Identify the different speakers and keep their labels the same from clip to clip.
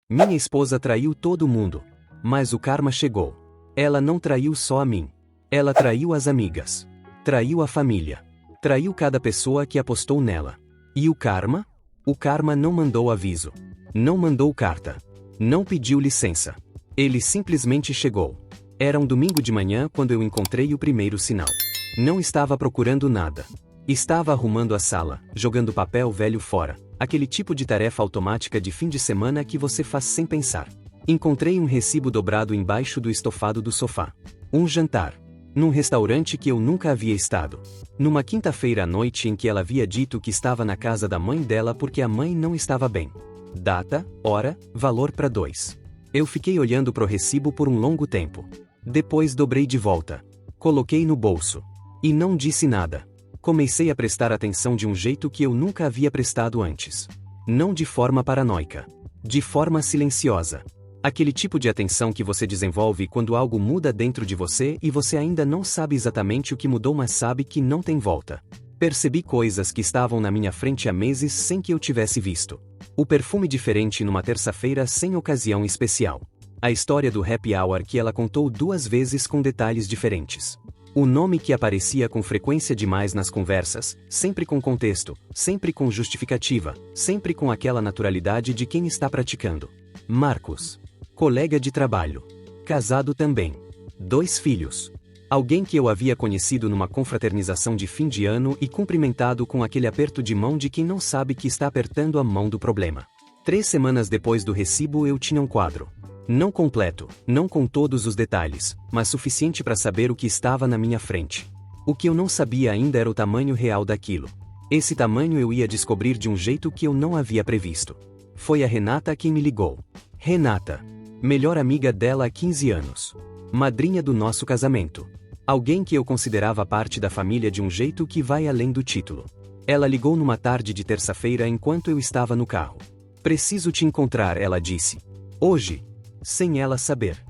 Speaker 1: Minha esposa traiu todo mundo. Mas o karma chegou. Ela não traiu só a mim. Ela traiu as amigas. Traiu a família. Traiu cada pessoa que apostou nela. E o karma? O karma não mandou aviso. Não mandou carta. Não pediu licença. Ele simplesmente chegou. Era um domingo de manhã quando eu encontrei o primeiro sinal. Não estava procurando nada. Estava arrumando a sala, jogando papel velho fora. Aquele tipo de tarefa automática de fim de semana que você faz sem pensar. Encontrei um recibo dobrado embaixo do estofado do sofá. Um jantar. Num restaurante que eu nunca havia estado. Numa quinta-feira à noite em que ela havia dito que estava na casa da mãe dela porque a mãe não estava bem. Data, hora, valor para 2. Eu fiquei olhando pro recibo por um longo tempo. Depois dobrei de volta. Coloquei no bolso. E não disse nada. Comecei a prestar atenção de um jeito que eu nunca havia prestado antes. Não de forma paranoica. De forma silenciosa. Aquele tipo de atenção que você desenvolve quando algo muda dentro de você e você ainda não sabe exatamente o que mudou, mas sabe que não tem volta. Percebi coisas que estavam na minha frente há meses sem que eu tivesse visto. O perfume diferente numa terça-feira sem ocasião especial. A história do happy hour que ela contou 2 vezes com detalhes diferentes. O nome que aparecia com frequência demais nas conversas, sempre com contexto, sempre com justificativa, sempre com aquela naturalidade de quem está praticando. Marcos. Colega de trabalho. Casado também. 2 filhos. Alguém que eu havia conhecido numa confraternização de fim de ano e cumprimentado com aquele aperto de mão de quem não sabe que está apertando a mão do problema. 3 semanas depois do recibo eu tinha um quadro. Não completo, não com todos os detalhes, mas suficiente para saber o que estava na minha frente. O que eu não sabia ainda era o tamanho real daquilo. Esse tamanho eu ia descobrir de um jeito que eu não havia previsto. Foi a Renata quem me ligou. Renata. Melhor amiga dela há 15 anos. Madrinha do nosso casamento. Alguém que eu considerava parte da família de um jeito que vai além do título. Ela ligou numa tarde de terça-feira enquanto eu estava no carro. Preciso te encontrar, ela disse. Hoje. Sem ela saber.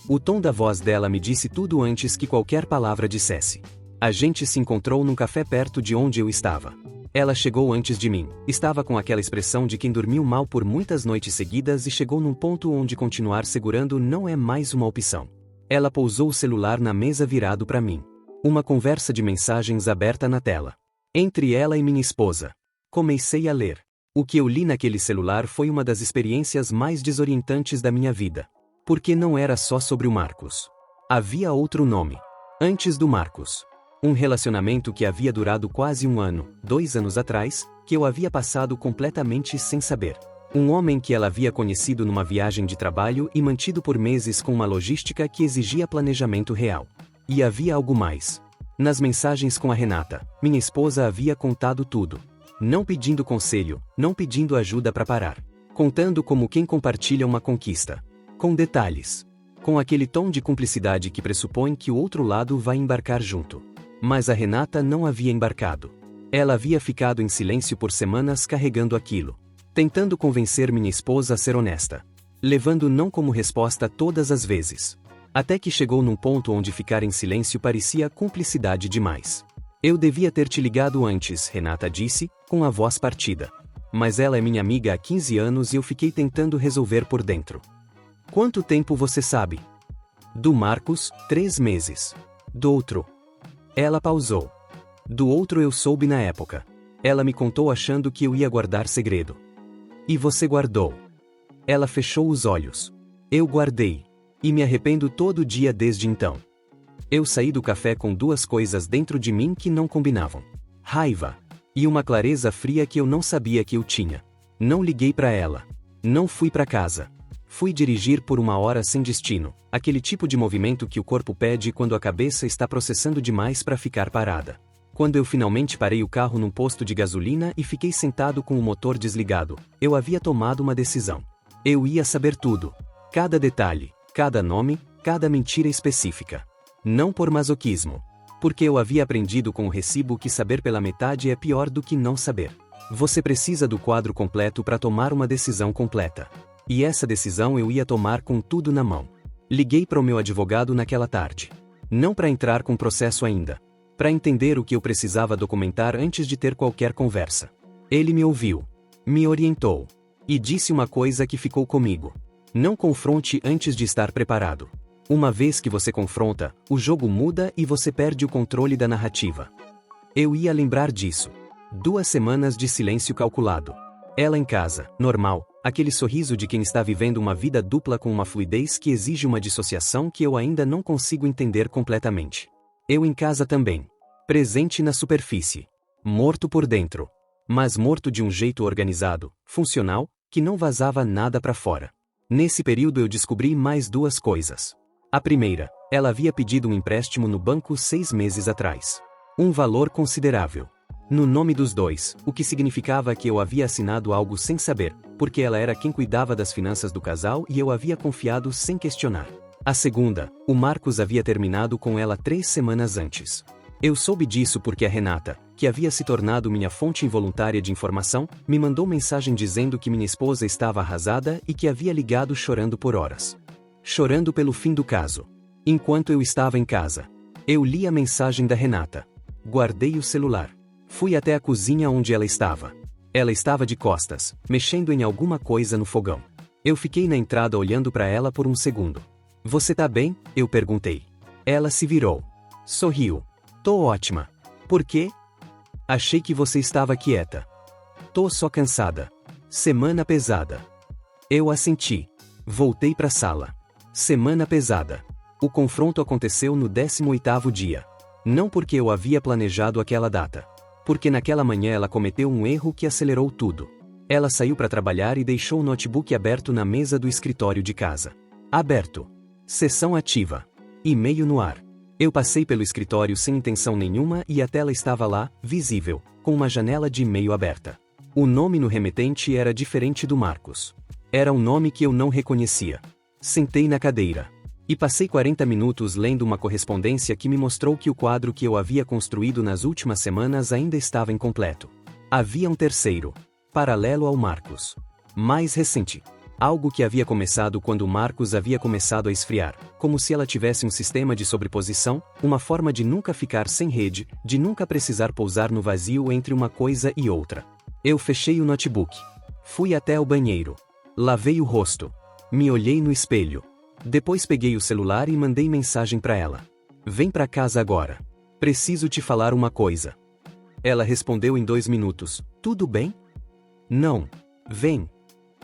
Speaker 1: O tom da voz dela me disse tudo antes que qualquer palavra dissesse. A gente se encontrou num café perto de onde eu estava. Ela chegou antes de mim, estava com aquela expressão de quem dormiu mal por muitas noites seguidas e chegou num ponto onde continuar segurando não é mais uma opção. Ela pousou o celular na mesa virado para mim. Uma conversa de mensagens aberta na tela. Entre ela e minha esposa. Comecei a ler. O que eu li naquele celular foi uma das experiências mais desorientantes da minha vida. Porque não era só sobre o Marcos. Havia outro nome. Antes do Marcos. Um relacionamento que havia durado quase 1 ano, 2 anos atrás, que eu havia passado completamente sem saber. Um homem que ela havia conhecido numa viagem de trabalho e mantido por meses com uma logística que exigia planejamento real. E havia algo mais. Nas mensagens com a Renata, minha esposa havia contado tudo. Não pedindo conselho, não pedindo ajuda para parar. Contando como quem compartilha uma conquista. Com detalhes. Com aquele tom de cumplicidade que pressupõe que o outro lado vai embarcar junto. Mas a Renata não havia embarcado. Ela havia ficado em silêncio por semanas carregando aquilo. Tentando convencer minha esposa a ser honesta. Levando não como resposta todas as vezes. Até que chegou num ponto onde ficar em silêncio parecia cumplicidade demais. Eu devia ter te ligado antes, Renata disse, com a voz partida. Mas ela é minha amiga há 15 anos e eu fiquei tentando resolver por dentro. Quanto tempo você sabe? Do Marcos, 3 meses. Do outro. Ela pausou. Do outro eu soube na época. Ela me contou achando que eu ia guardar segredo. E você guardou. Ela fechou os olhos. Eu guardei. E me arrependo todo dia desde então. Eu saí do café com 2 coisas dentro de mim que não combinavam. Raiva. E uma clareza fria que eu não sabia que eu tinha. Não liguei para ela. Não fui para casa. Fui dirigir por 1 hora sem destino, aquele tipo de movimento que o corpo pede quando a cabeça está processando demais para ficar parada. Quando eu finalmente parei o carro num posto de gasolina e fiquei sentado com o motor desligado, eu havia tomado uma decisão. Eu ia saber tudo. Cada detalhe, cada nome, cada mentira específica. Não por masoquismo. Porque eu havia aprendido com o recibo que saber pela metade é pior do que não saber. Você precisa do quadro completo para tomar uma decisão completa. E essa decisão eu ia tomar com tudo na mão. Liguei para o meu advogado naquela tarde. Não para entrar com processo ainda. Para entender o que eu precisava documentar antes de ter qualquer conversa. Ele me ouviu. Me orientou. E disse uma coisa que ficou comigo. Não confronte antes de estar preparado. Uma vez que você confronta, o jogo muda e você perde o controle da narrativa. Eu ia lembrar disso. 2 semanas de silêncio calculado. Ela em casa, normal, aquele sorriso de quem está vivendo uma vida dupla com uma fluidez que exige uma dissociação que eu ainda não consigo entender completamente. Eu em casa também. Presente na superfície. Morto por dentro. Mas morto de um jeito organizado, funcional, que não vazava nada para fora. Nesse período eu descobri mais 2 coisas. A primeira, ela havia pedido um empréstimo no banco 6 meses atrás. Um valor considerável. No nome dos dois, o que significava que eu havia assinado algo sem saber, porque ela era quem cuidava das finanças do casal e eu havia confiado sem questionar. A segunda, o Marcos havia terminado com ela 3 semanas antes. Eu soube disso porque a Renata, que havia se tornado minha fonte involuntária de informação, me mandou mensagem dizendo que minha esposa estava arrasada e que havia ligado chorando por horas. Chorando pelo fim do caso. Enquanto eu estava em casa, eu li a mensagem da Renata. Guardei o celular. Fui até a cozinha onde ela estava. Ela estava de costas, mexendo em alguma coisa no fogão. Eu fiquei na entrada olhando para ela por um segundo. Você tá bem? Eu perguntei. Ela se virou. Sorriu. Tô ótima. Por quê? Achei que você estava quieta. Tô só cansada. Semana pesada. Eu assenti. Voltei para a sala. Semana pesada. O confronto aconteceu no 18º dia. Não porque eu havia planejado aquela data. Porque naquela manhã ela cometeu um erro que acelerou tudo. Ela saiu para trabalhar e deixou o notebook aberto na mesa do escritório de casa. Aberto. Sessão ativa. E-mail no ar. Eu passei pelo escritório sem intenção nenhuma e a tela estava lá, visível, com uma janela de e-mail aberta. O nome no remetente era diferente do Marcos. Era um nome que eu não reconhecia. Sentei na cadeira. E passei 40 minutos lendo uma correspondência que me mostrou que o quadro que eu havia construído nas últimas semanas ainda estava incompleto. Havia um terceiro, paralelo ao Marcos. Mais recente. Algo que havia começado quando o Marcos havia começado a esfriar, como se ela tivesse um sistema de sobreposição, uma forma de nunca ficar sem rede, de nunca precisar pousar no vazio entre uma coisa e outra. Eu fechei o notebook. Fui até o banheiro. Lavei o rosto. Me olhei no espelho. Depois peguei o celular e mandei mensagem para ela. Vem para casa agora. Preciso te falar uma coisa. Ela respondeu em 2 minutos. Tudo bem? Não. Vem.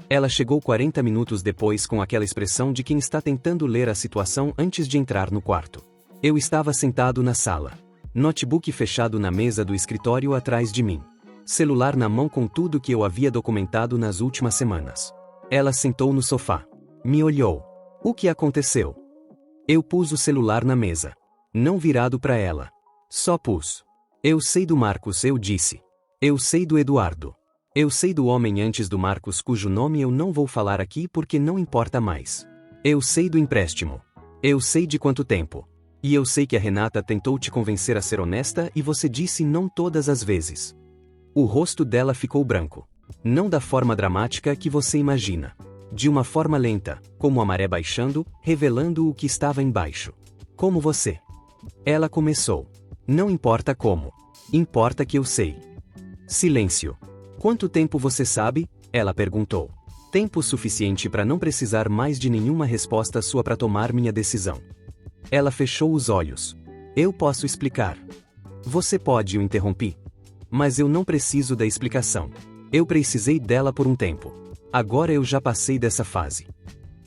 Speaker 1: Ela chegou 40 minutos depois com aquela expressão de quem está tentando ler a situação antes de entrar no quarto. Eu estava sentado na sala. Notebook fechado na mesa do escritório atrás de mim. Celular na mão com tudo que eu havia documentado nas últimas semanas. Ela sentou no sofá. Me olhou. O que aconteceu? Eu pus o celular na mesa. Não virado para ela. Só pus. Eu sei do Marcos, eu disse. Eu sei do Eduardo. Eu sei do homem antes do Marcos cujo nome eu não vou falar aqui porque não importa mais. Eu sei do empréstimo. Eu sei de quanto tempo. E eu sei que a Renata tentou te convencer a ser honesta e você disse não todas as vezes. O rosto dela ficou branco. Não da forma dramática que você imagina. De uma forma lenta, como a maré baixando, revelando o que estava embaixo. Como você. Ela começou. Não importa como. Importa que eu sei. Silêncio. Quanto tempo você sabe? Ela perguntou. Tempo suficiente para não precisar mais de nenhuma resposta sua para tomar minha decisão. Ela fechou os olhos. Eu posso explicar. Você pode, eu interrompi. Mas eu não preciso da explicação. Eu precisei dela por um tempo. Agora eu já passei dessa fase.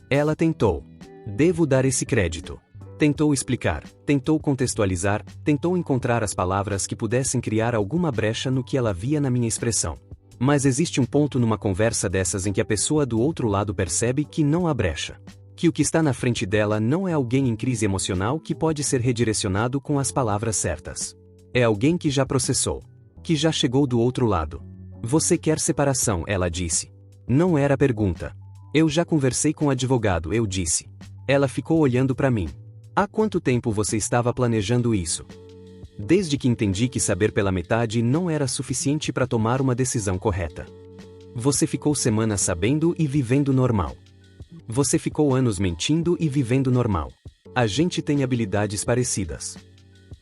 Speaker 1: Ela tentou. Devo dar esse crédito. Tentou explicar, tentou contextualizar, tentou encontrar as palavras que pudessem criar alguma brecha no que ela via na minha expressão. Mas existe um ponto numa conversa dessas em que a pessoa do outro lado percebe que não há brecha. Que o que está na frente dela não é alguém em crise emocional que pode ser redirecionado com as palavras certas. É alguém que já processou. Que já chegou do outro lado. Você quer separação, ela disse. Não era pergunta. Eu já conversei com o advogado, eu disse. Ela ficou olhando para mim. Há quanto tempo você estava planejando isso? Desde que entendi que saber pela metade não era suficiente para tomar uma decisão correta. Você ficou semanas sabendo e vivendo normal. Você ficou anos mentindo e vivendo normal. A gente tem habilidades parecidas.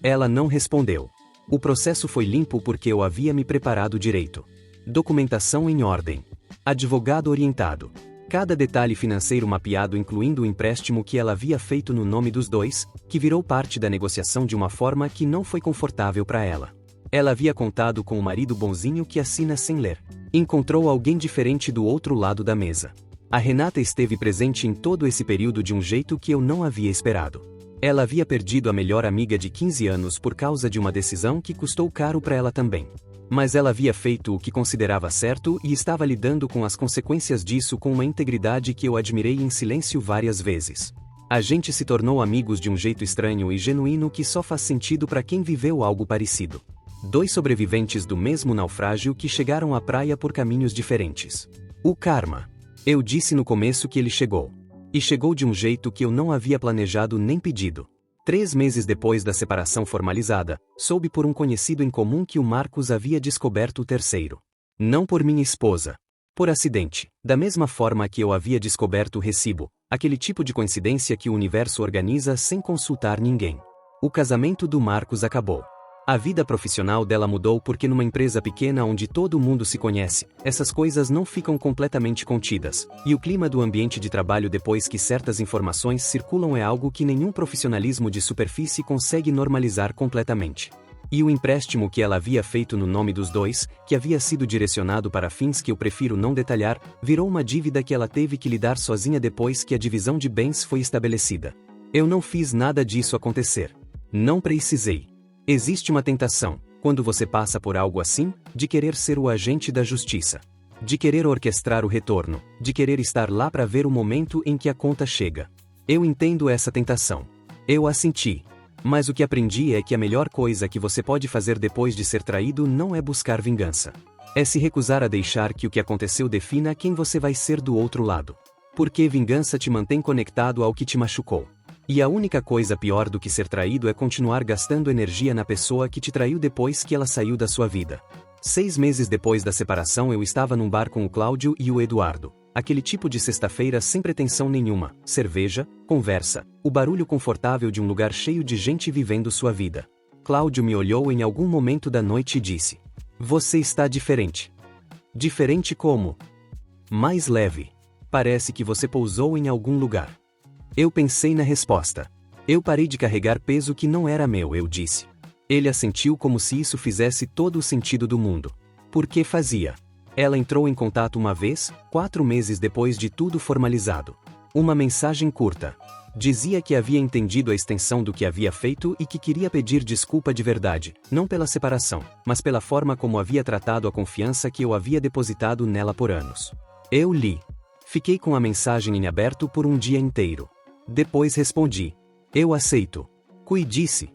Speaker 1: Ela não respondeu. O processo foi limpo porque eu havia me preparado direito. Documentação em ordem. Advogado orientado. Cada detalhe financeiro mapeado, incluindo o empréstimo que ela havia feito no nome dos dois, que virou parte da negociação de uma forma que não foi confortável para ela. Ela havia contado com o marido bonzinho que assina sem ler. Encontrou alguém diferente do outro lado da mesa. A Renata esteve presente em todo esse período de um jeito que eu não havia esperado. Ela havia perdido a melhor amiga de 15 anos por causa de uma decisão que custou caro para ela também. Mas ela havia feito o que considerava certo e estava lidando com as consequências disso com uma integridade que eu admirei em silêncio várias vezes. A gente se tornou amigos de um jeito estranho e genuíno que só faz sentido para quem viveu algo parecido. Dois sobreviventes do mesmo naufrágio que chegaram à praia por caminhos diferentes. O karma. Eu disse no começo que ele chegou. E chegou de um jeito que eu não havia planejado nem pedido. 3 meses depois da separação formalizada, soube por um conhecido em comum que o Marcos havia descoberto o terceiro. Não por minha esposa. Por acidente, da mesma forma que eu havia descoberto o recibo, aquele tipo de coincidência que o universo organiza sem consultar ninguém. O casamento do Marcos acabou. A vida profissional dela mudou porque numa empresa pequena onde todo mundo se conhece, essas coisas não ficam completamente contidas, e o clima do ambiente de trabalho depois que certas informações circulam é algo que nenhum profissionalismo de superfície consegue normalizar completamente. E o empréstimo que ela havia feito no nome dos dois, que havia sido direcionado para fins que eu prefiro não detalhar, virou uma dívida que ela teve que lidar sozinha depois que a divisão de bens foi estabelecida. Eu não fiz nada disso acontecer. Não precisei. Existe uma tentação, quando você passa por algo assim, de querer ser o agente da justiça. De querer orquestrar o retorno, de querer estar lá para ver o momento em que a conta chega. Eu entendo essa tentação. Eu a senti. Mas o que aprendi é que a melhor coisa que você pode fazer depois de ser traído não é buscar vingança. É se recusar a deixar que o que aconteceu defina quem você vai ser do outro lado. Porque vingança te mantém conectado ao que te machucou. E a única coisa pior do que ser traído é continuar gastando energia na pessoa que te traiu depois que ela saiu da sua vida. 6 meses depois da separação eu estava num bar com o Cláudio e o Eduardo. Aquele tipo de sexta-feira sem pretensão nenhuma, cerveja, conversa, o barulho confortável de um lugar cheio de gente vivendo sua vida. Cláudio me olhou em algum momento da noite e disse: "Você está diferente." Diferente como? Mais leve. Parece que você pousou em algum lugar. Eu pensei na resposta. Eu parei de carregar peso que não era meu, eu disse. Ele assentiu como se isso fizesse todo o sentido do mundo. Por que fazia? Ela entrou em contato uma vez, 4 meses depois de tudo formalizado. Uma mensagem curta. Dizia que havia entendido a extensão do que havia feito e que queria pedir desculpa de verdade, não pela separação, mas pela forma como havia tratado a confiança que eu havia depositado nela por anos. Eu li. Fiquei com a mensagem em aberto por um dia inteiro. Depois respondi: "Eu aceito." Disse.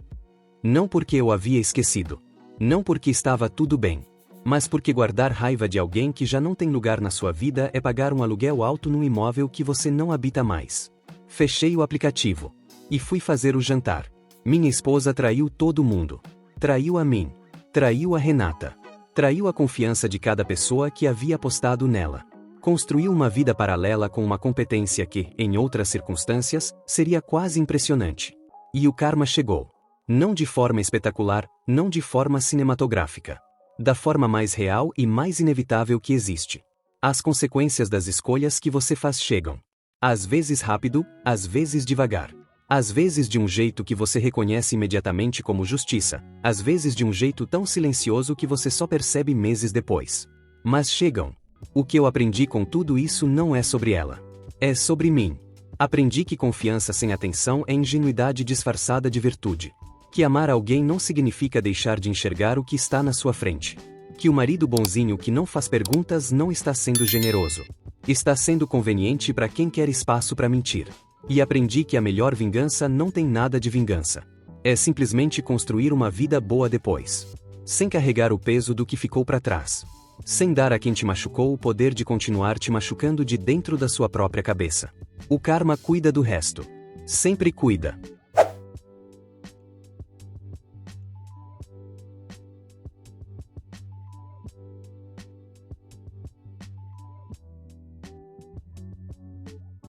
Speaker 1: Não porque eu havia esquecido. Não porque estava tudo bem. Mas porque guardar raiva de alguém que já não tem lugar na sua vida é pagar um aluguel alto num imóvel que você não habita mais. Fechei o aplicativo. E fui fazer o jantar. Minha esposa traiu todo mundo. Traiu a mim. Traiu a Renata. Traiu a confiança de cada pessoa que havia apostado nela. Construiu uma vida paralela com uma competência que, em outras circunstâncias, seria quase impressionante. E o karma chegou. Não de forma espetacular, não de forma cinematográfica. Da forma mais real e mais inevitável que existe. As consequências das escolhas que você faz chegam. Às vezes rápido, às vezes devagar. Às vezes de um jeito que você reconhece imediatamente como justiça, às vezes de um jeito tão silencioso que você só percebe meses depois. Mas chegam. O que eu aprendi com tudo isso não é sobre ela. É sobre mim. Aprendi que confiança sem atenção é ingenuidade disfarçada de virtude. Que amar alguém não significa deixar de enxergar o que está na sua frente. Que o marido bonzinho que não faz perguntas não está sendo generoso. Está sendo conveniente para quem quer espaço para mentir. E aprendi que a melhor vingança não tem nada de vingança. É simplesmente construir uma vida boa depois. Sem carregar o peso do que ficou para trás. Sem dar a quem te machucou o poder de continuar te machucando de dentro da sua própria cabeça. O karma cuida do resto. Sempre cuida.